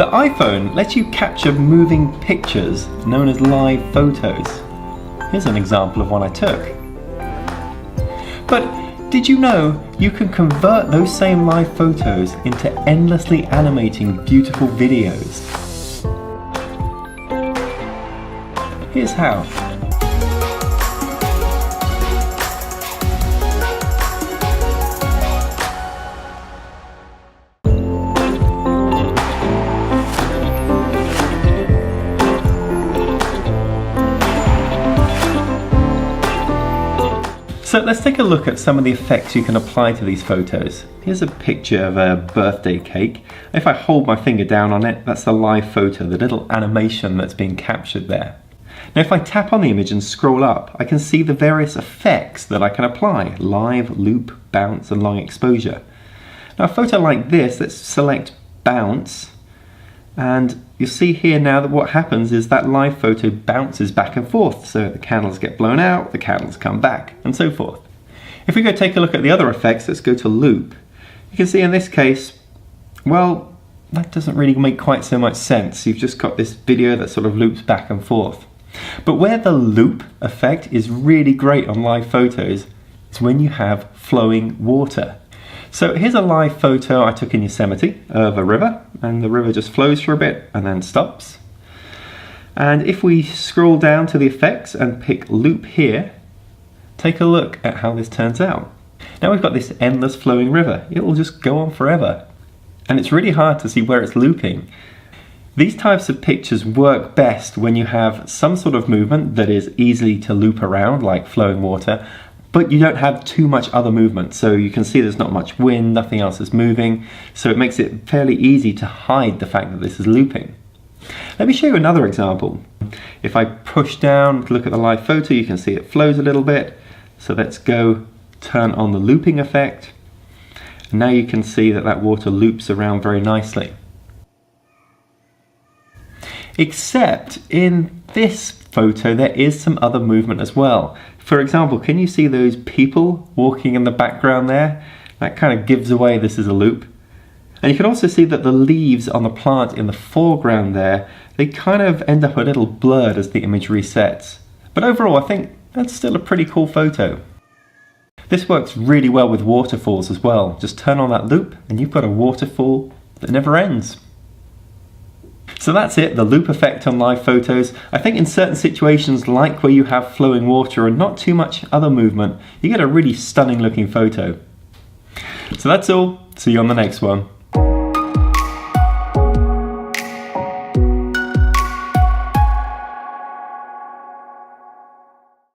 The iPhone lets you capture moving pictures known as live photos. Here's an example of one I took. But did you know you can convert those same live photos into endlessly animating beautiful videos? Here's how. So let's take a look at some of the effects you can apply to these photos. Here's a picture of a birthday cake. If I hold my finger down on it, that's the live photo, the little animation that's being captured there. Now if I tap on the image and scroll up, I can see the various effects that I can apply: live, loop, bounce, and long exposure. Now a photo like this, let's select bounce, and you'll see here now that what happens is that live photo bounces back and forth. So the candles get blown out, the candles come back, and so forth. If we go take a look at the other effects, let's go to loop. You can see in this case, well, that doesn't really make quite so much sense. You've just got this video that sort of loops back and forth. But where the loop effect is really great on live photos is when you have flowing water. So here's a live photo I took in Yosemite of a river, and the river just flows for a bit and then stops. And if we scroll down to the effects and pick loop here, take a look at how this turns out. Now we've got this endless flowing river. It will just go on forever. And it's really hard to see where it's looping. These types of pictures work best when you have some sort of movement that is easy to loop around, like flowing water, but you don't have too much other movement. So you can see there's not much wind, nothing else is moving, so it makes it fairly easy to hide the fact that this is looping. Let me show you another example. If I push down to look at the live photo, you can see it flows a little bit. So let's go turn on the looping effect. And now you can see that that water loops around very nicely. Except in this photo there is some other movement as well. For example, can you see those people walking in the background there? That kind of gives away this is a loop. And you can also see that the leaves on the plant in the foreground there, they kind of end up a little blurred as the image resets. But overall I think that's still a pretty cool photo. This works really well with waterfalls as well. Just turn on that loop and you've got a waterfall that never ends. So that's it, the loop effect on live photos. I think in certain situations, like where you have flowing water and not too much other movement, you get a really stunning looking photo. So that's all. See you on the next one.